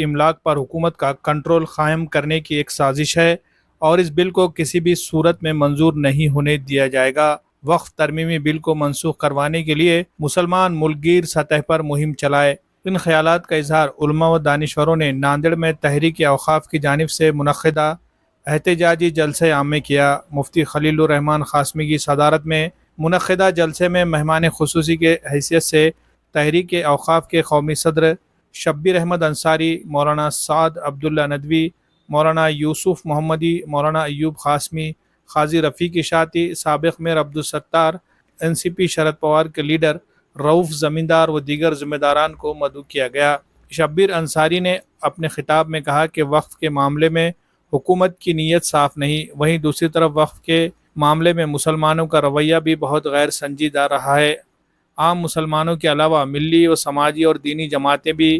इमलाक पर हुकूमत का कंट्रोल कायम करने की एक साजिश है और इस बिल को किसी भी सूरत में मंजूर नहीं होने दिया जाएगा। वक्फ तरमीमी बिल को मनसूख करवाने के लिए मुसलमान मुल्कगीर सतह पर मुहिम चलाए। इन ख्यालात का इजहार उलमा व दानिश्वरों ने नांदेड़ में तहरीक औक़ाफ़ की जानिब से मुनक़्क़िदा एहतजाजी जलसे आम में किया। मुफ्ती खलीलुर रहमान क़ासमी की सदारत में मुनक़्क़िदा जलसे में मेहमान ख़ुसूसी के हैसियत से तहरीक औक़ाफ़ के कौमी सदर शब्बीर अहमद अंसारी, मौलाना साद अब्दुल्ला नदवी, मौलाना यूसुफ मोहम्मदी, मौलाना अयूब क़ासमी, क़ाज़ी रफ़ीक इशाती, साबिक़ मेयर अब्दुल सत्तार, NCP शरद पवार के लीडर रऊफ़ ज़मींदार व दीगर ज़िम्मेदारान को मदऊ किया गया। शब्बीर अंसारी ने अपने खिताब में कहा कि वक्फ के मामले में हुकूमत की नीयत साफ़ नहीं, वहीं दूसरी तरफ वक्फ के मामले में मुसलमानों का रवैया भी बहुत गैर संजीदा रहा है। आम मुसलमानों के अलावा मिली व समाजी और दीनी जमातें भी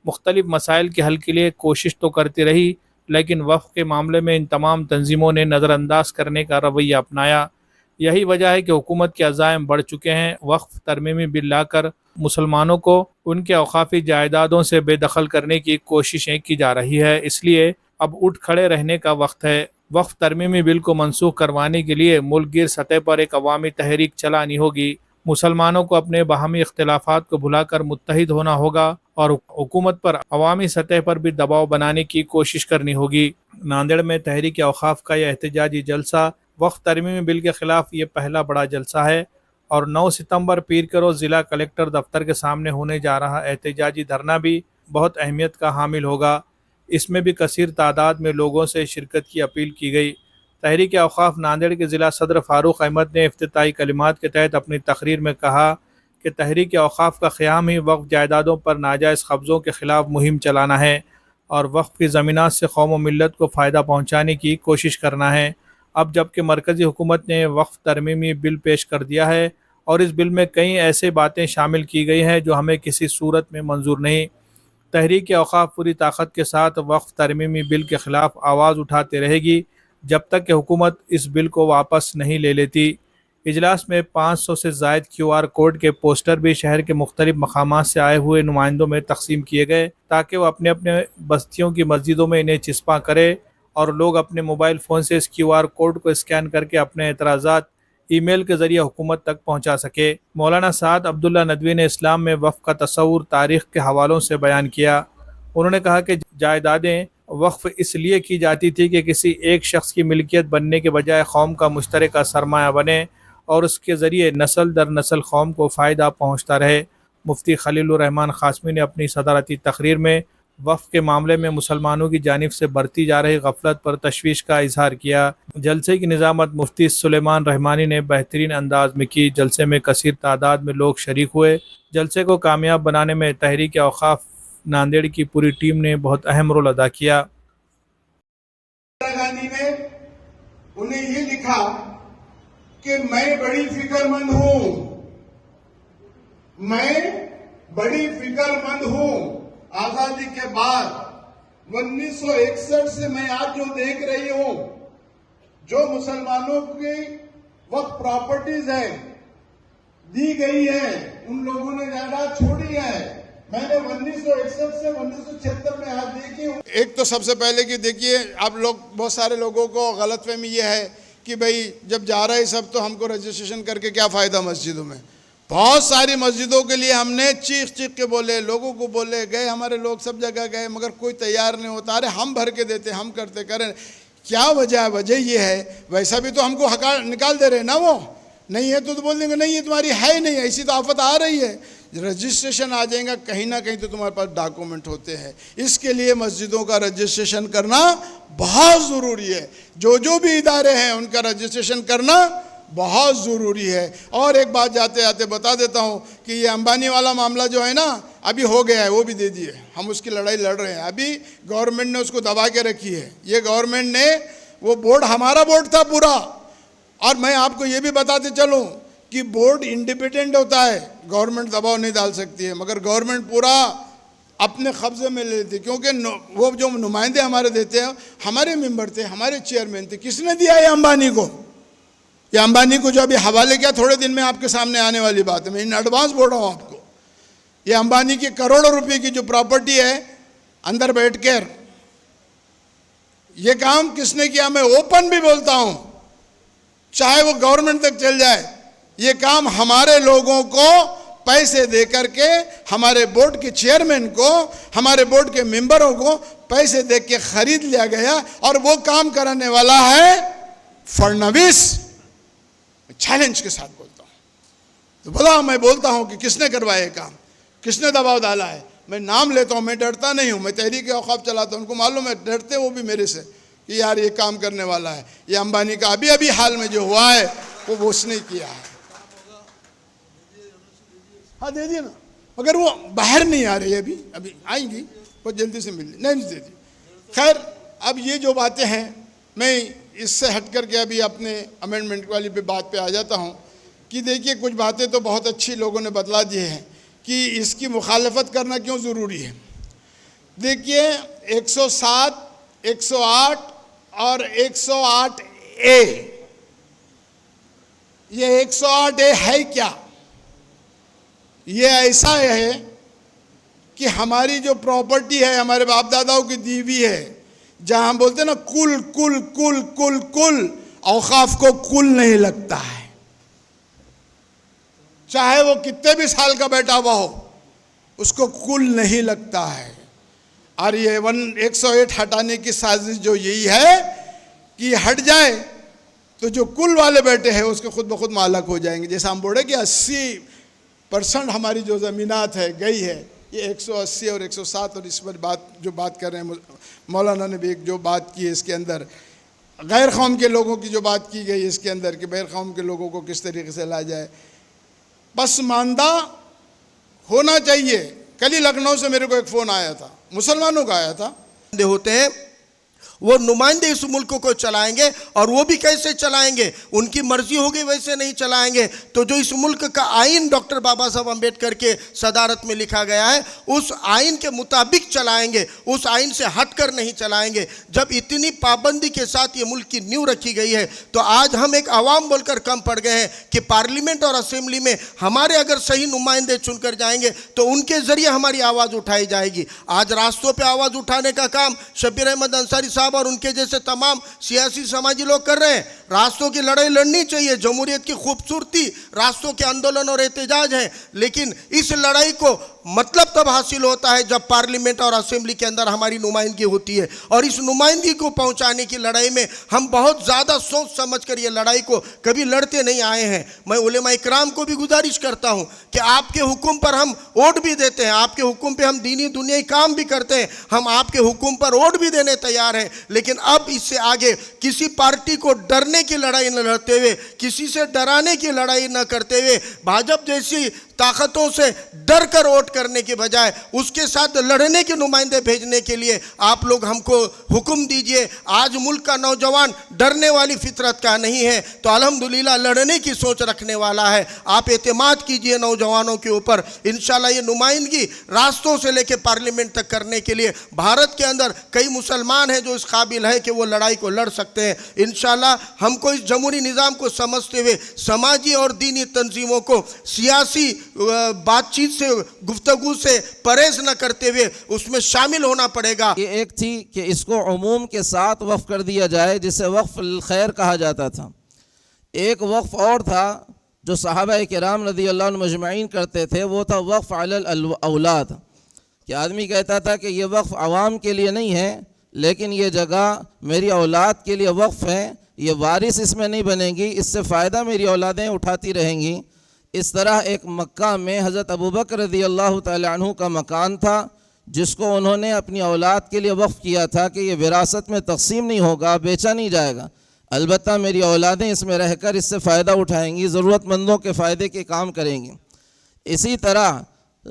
मुख्तलिफ मसाइल के हल के लिए कोशिश तो करती रही, लेकिन वक्फ के मामले में इन तमाम तंजीमों ने नज़रअंदाज करने का रवैया अपनाया। यही वजह है कि हुकूमत के अज़ाइम बढ़ चुके हैं। वक्फ तरमीमी बिल लाकर मुसलमानों को उनके औक़ाफ़ी जायदादों से बेदखल करने की कोशिशें की जा रही है, इसलिए अब उठ खड़े रहने का वक्त है। वक्फ तरमीमी बिल को मनसूख करवाने के लिए मुल्कगीर सतह पर एक अवामी तहरीक चलानी होगी। मुसलमानों को अपने बाहमी इख्तिलाफ़ात को भुलाकर मुत्तहिद होना होगा और हुकूमत पर अवामी सतह पर भी दबाव बनाने की कोशिश करनी होगी। नांदेड़ में तहरीक औक़ाफ़ का यह एहतजाजी जलसा वक्फ तरमीमी बिल के ख़िलाफ़ ये पहला बड़ा जलसा है और 9 सितंबर पीर के रोज़ ज़िला कलेक्टर दफ्तर के सामने होने जा रहा एहतजाजी धरना भी बहुत अहमियत का हामिल होगा। इसमें भी कसीर तादाद में लोगों से शिरकत की अपील की गई। तहरीक औक़ाफ़ नांदेड़ के ज़िला सदर फ़ारूक अहमद ने इफ्तिताई कलिमात के तहत अपनी तकरीर में कहा कि तहरीक औक़ाफ़ का क़याम ही वक्फ जायदादों पर नाजायज़ कब्ज़ों के ख़िलाफ़ मुहिम चलाना है और वक्फ की ज़मीनात से कौम व मिल्लत को फ़ायदा पहुँचाने की कोशिश करना है। अब जबकि मरकज़ी हुकूमत ने वक्फ तरमीमी बिल पेश कर दिया है और इस बिल में कई ऐसे बातें शामिल की गई हैं जो हमें किसी सूरत में मंजूर नहीं। तहरीक औक़ाफ़ पूरी ताकत के साथ वक्फ तरमीमी बिल के ख़िलाफ़ आवाज़ उठाती रहेगी जब तक कि हुकूमत इस बिल को वापस नहीं ले लेती। इजलास में 500 से ज़ायद QR कोड के पोस्टर भी शहर के मुख्तलिफ मकामात से आए हुए नुमाइंदों में तकसीम किए गए ताकि वह अपने अपने बस्तियों की मस्जिदों में इन्हें चिस्पा करे और लोग अपने मोबाइल फ़ोन से इस QR कोड को स्कैन करके अपने एतराज़ात ईमेल के ज़रिए हुकूमत तक पहुँचा सके। मौलाना साद अब्दुल्ला नदवी ने इस्लाम में वक्फ का तस्वुर तारीख़ के हवालों से बयान किया। उन्होंने कहा कि जायदादें वक्फ इसलिए की जाती थी कि किसी एक शख्स की मिल्कियत बनने के बजाय कौम का मुश्तरका सरमाया बने और उसके ज़रिए नस्ल दर नस्ल कौम को फ़ायदा पहुँचता रहे। मुफ्ती खलीलुर रहमान क़ासमी ने अपनी सदारती तकरीर में वक्फ के मामले में मुसलमानों की जानिब से बरती जा रही गफलत पर तशवीश का इजहार किया। जलसे की निज़ामत मुफ्ती सुलेमान रहमानी ने बेहतरीन अंदाज में की। जलसे में कसीर तादाद में लोग शरीक हुए। जलसे को कामयाब बनाने में तहरीक औक़ाफ़ नांदेड़ की पूरी टीम ने बहुत अहम रोल अदा किया। गांधी ने उन्हें ये लिखा कि मैं बड़ी फिक्रमंद हूं, मैं बड़ी फिक्रमंद हूं। आजादी के बाद 1961 से मैं आज जो देख रही हूं, जो मुसलमानों की वक्फ प्रॉपर्टीज है दी गई है, उन लोगों ने जायदाद छोड़ी है। मैंने 1961 से 1976 में आज देखी हूं। एक तो सबसे पहले कि देखिए, आप लोग, बहुत सारे लोगों को गलतफहमी ये है कि भाई जब जा रहे सब तो हमको रजिस्ट्रेशन करके क्या फ़ायदा मस्जिदों में। बहुत सारी मस्जिदों के लिए हमने चीख चीख के बोले, लोगों को बोले, गए हमारे लोग सब जगह गए, मगर कोई तैयार नहीं होता। अरे हम भर के देते, हम करते करें, क्या वजह है? वजह ये है, वैसा भी तो हमको निकाल दे रहे ना, वो नहीं है तो बोल देंगे नहीं ये तुम्हारी है ही नहीं, ऐसी तो आफत आ रही है। रजिस्ट्रेशन आ जाएगा, कहीं ना कहीं तो तुम्हारे पास डॉक्यूमेंट होते हैं। इसके लिए मस्जिदों का रजिस्ट्रेशन करना बहुत ज़रूरी है। जो भी इदारे हैं उनका रजिस्ट्रेशन करना बहुत ज़रूरी है। और एक बात जाते जाते बता देता हूँ कि ये अंबानी वाला मामला जो है ना, अभी हो गया है, वो भी दे दिए, हम उसकी लड़ाई लड़ रहे हैं। अभी गवर्नमेंट ने उसको दबा के रखी है। ये गवर्नमेंट ने, वो बोर्ड हमारा बोर्ड था पूरा, और मैं आपको ये भी बताते चलूँ कि बोर्ड इंडिपेंडेंट होता है, गवर्नमेंट दबाव नहीं डाल सकती है, मगर गवर्नमेंट पूरा अपने कब्जे में ले लेती है। क्योंकि वो जो नुमाइंदे हमारे देते हैं, हमारे मेंबर थे, हमारे चेयरमैन थे। किसने दिया ये अंबानी को? ये अंबानी को जो अभी हवाले किया, थोड़े दिन में आपके सामने आने वाली बात है, मैं इन एडवांस बोल रहा हूँ आपको। ये अंबानी की करोड़ों रुपए की जो प्रॉपर्टी है, अंदर बैठकर ये काम किसने किया, मैं ओपन भी बोलता हूं, चाहे वो गवर्नमेंट तक चल जाए, ये काम हमारे लोगों को पैसे दे करके, हमारे बोर्ड के चेयरमैन को, हमारे बोर्ड के मेंबरों को पैसे दे के खरीद लिया गया, और वो काम कराने वाला है फडणवीस। चैलेंज के साथ बोलता हूं, तो बोला मैं बोलता हूं कि किसने करवाया काम, किसने दबाव डाला है। मैं नाम लेता हूं, मैं डरता नहीं हूं, मैं तहरीक औकाफ चलाता हूं, उनको मालूम है, डरते वो भी मेरे से कि यार ये काम करने वाला है। ये अंबानी का अभी अभी हाल में जो हुआ है वो उसने किया है। हाँ दे दिए ना, मगर वो बाहर नहीं आ रही, अभी आएंगी, बहुत जल्दी से मिल नहीं दे दी। खैर, अब ये जो बातें हैं, मैं इससे हट करके अभी अपने अमेंडमेंट वाली पे बात पे आ जाता हूँ कि देखिए कुछ बातें तो बहुत अच्छी लोगों ने बतला दी हैं कि इसकी मुखालफत करना क्यों ज़रूरी है। देखिए 107, 108 और 108A, ये 108A है क्या? ये ऐसा है कि हमारी जो प्रॉपर्टी है, हमारे बाप दादाओं की दी हुई है, जहां हम बोलते हैं ना कुल कुल कुल कुल कुल, औकाफ को कुल नहीं लगता है, चाहे वो कितने भी साल का बैठा हुआ हो, उसको कुल नहीं लगता है। और ये 108 हटाने की साजिश जो यही है कि हट जाए तो जो कुल वाले बैठे हैं उसके खुद ब खुद मालक हो जाएंगे। जैसा हम बोले कि 80% हमारी जो ज़मीनात है गई है, ये 180 और 107, और इस पर बात कर रहे हैं मौलाना ने भी एक जो बात की है इसके अंदर, गैर कौम के लोगों की जो बात की गई इसके अंदर कि गैर कौम के लोगों को किस तरीके से ला जाए, पसमानदा होना चाहिए। कल ही लखनऊ से मेरे को एक फ़ोन आया था, मुसलमानों का आया था, होते हैं वो नुमाइंदे इस मुल्क को चलाएंगे, और वो भी कैसे चलाएंगे, उनकी मर्जी होगी वैसे नहीं चलाएंगे। तो जो इस मुल्क का आइन डॉक्टर बाबा साहब अम्बेडकर के सदारत में लिखा गया है, उस आइन के मुताबिक चलाएंगे, उस आइन से हटकर नहीं चलाएंगे। जब इतनी पाबंदी के साथ ये मुल्क की नींव रखी गई है, तो आज हम एक आवाम बोलकर कम पड़ गए हैं कि पार्लियामेंट और असेंबली में हमारे अगर सही नुमाइंदे चुनकर जाएंगे तो उनके ज़रिए हमारी आवाज़ उठाई जाएगी। आज रास्तों पर आवाज़ उठाने का काम शब्बीर अहमद अंसारी साहब और उनके जैसे तमाम सियासी समाजी लोग कर रहे हैं। रास्तों की लड़ाई लड़नी चाहिए, जमहूरियत की खूबसूरती रास्तों के आंदोलन और एहतजाज है, लेकिन इस लड़ाई को मतलब तब हासिल होता है जब पार्लियामेंट और असेंबली के अंदर हमारी नुमाइंदगी होती है। और इस नुमाइंदगी को पहुंचाने की लड़ाई में हम बहुत ज़्यादा सोच समझ कर ये लड़ाई को कभी लड़ते नहीं आए हैं। मैं उलेमा इकराम को भी गुजारिश करता हूं कि आपके हुक्म पर हम वोट भी देते हैं, आपके हुक्म पे हम दीनी दुनियाई काम भी करते हैं, हम आपके हुक्म पर वोट भी देने तैयार हैं, लेकिन अब इससे आगे किसी पार्टी को डरने की लड़ाई न लड़ते हुए, किसी से डराने की लड़ाई न करते हुए, भाजपा जैसी ताकतों से डर कर वोट करने के बजाय उसके साथ लड़ने के नुमाइंदे भेजने के लिए आप लोग हमको हुक्म दीजिए। आज मुल्क का नौजवान डरने वाली फितरत का नहीं है, तो अल्हम्दुलिल्लाह लड़ने की सोच रखने वाला है। आप एतमाद कीजिए नौजवानों के ऊपर, इंशाल्लाह ये नुमाइंदगी रास्तों से लेकर पार्लियामेंट तक करने के लिए भारत के अंदर कई मुसलमान हैं जो इस काबिल है कि वो लड़ाई को लड़ सकते हैं। इंशाल्लाह हमको इस जमहूरी निज़ाम को समझते हुए समाजी और दीनी तंजीमों को सियासी बातचीत से, गुफ्तगू से परहेज न करते हुए उसमें शामिल होना पड़ेगा। ये एक थी कि इसको उमूम के साथ वक्फ कर दिया जाए, जिसे वक्फ खैर कहा जाता था। एक वक्फ और था जो सहाबा किराम रज़ियल्लाहु अन्हुम मजमईन करते थे, वो था वक्फ अलल औलाद, कि आदमी कहता था कि ये वक्फ आवाम के लिए नहीं है, लेकिन ये जगह मेरी औलाद के लिए वक्फ है, ये वारिस इसमें नहीं बनेगी, इससे फ़ायदा मेरी औलादें उठाती रहेंगी। इस तरह एक मक्का में हज़रत अबू बकर रज़ियल्लाहु तआला अन्हु का मकान था, जिसको उन्होंने अपनी औलाद के लिए वक्फ किया था कि ये विरासत में तकसीम नहीं होगा, बेचा नहीं जाएगा, अलबत्ता मेरी औलादें इसमें रहकर इससे फ़ायदा उठाएंगी, ज़रूरतमंदों के फ़ायदे के काम करेंगी। इसी तरह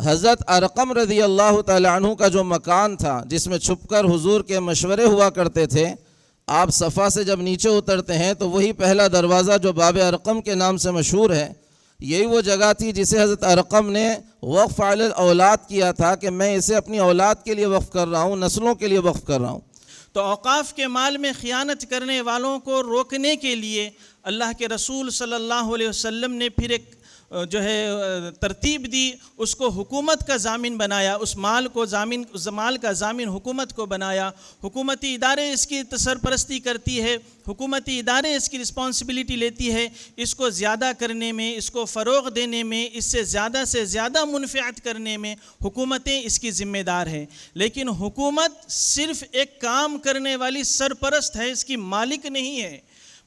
हज़रत अरक़म रज़ियल्लाहु तआला अन्हु का जो मकान था, जिसमें छुपकर हुजूर के मशवरे हुआ करते थे, आप सफ़ा से जब नीचे उतरते हैं तो वही पहला दरवाज़ा जो बाब अरक़म के नाम से मशहूर है, यही वो जगह थी जिसे हज़रत अरक़म ने वक्फ़ अलल औलाद किया था कि मैं इसे अपनी औलाद के लिए वक्फ़ कर रहा हूँ, नस्लों के लिए वक्फ़ कर रहा हूँ। तो औक़ाफ़ के माल में ख़ियानत करने वालों को रोकने के लिए अल्लाह के रसूल सल्लल्लाहु अलैहि वसल्लम ने फिर एक जो है तरतीब दी, उसको हुकूमत का ज़ामिन बनाया, उस माल का ज़ामिन हुकूमत को बनाया। हुकूमती इदारे इसकी सरपरस्ती करती है, हुकूमती इदारे इसकी रिस्पॉन्सिबिलिटी लेती है। इसको ज़्यादा करने में, इसको फ़रोग़ देने में, इससे ज़्यादा मुनफ़िअत करने में हुकूमतें इसकी ज़िम्मेदार हैं। लेकिन हुकूमत सिर्फ़ एक काम करने वाली सरपरस्त है, इसकी मालिक नहीं है।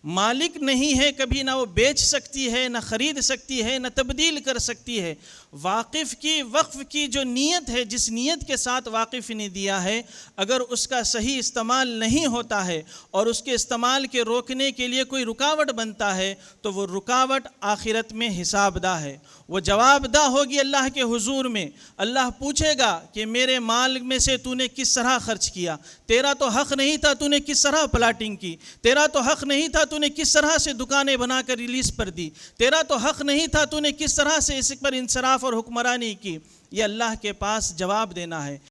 मालिक नहीं है, कभी ना वो बेच सकती है, ना ख़रीद सकती है, ना तब्दील कर सकती है। वक्फ़ की जो नीयत है, जिस नीयत के साथ वाक़िफ़ ने दिया है, अगर उसका सही इस्तेमाल नहीं होता है और उसके इस्तेमाल के रोकने के लिए कोई रुकावट बनता है, तो वो रुकावट आखिरत में हिसाबदा है, वो जवाबदा होगी अल्लाह के हुजूर में। अल्लाह पूछेगा कि मेरे माल में से तूने किस तरह खर्च किया, तेरा तो हक़ नहीं था, तूने किस तरह प्लाटिंग की, तेरा तो हक़ नहीं था, तूने किस तरह से दुकानें बनाकर रिलीज़ पर दी, तेरा तो हक़ नहीं था, तूने किस तरह से इस पर इंसराफ और हुक्मरानी की। ये अल्लाह के पास जवाब देना है।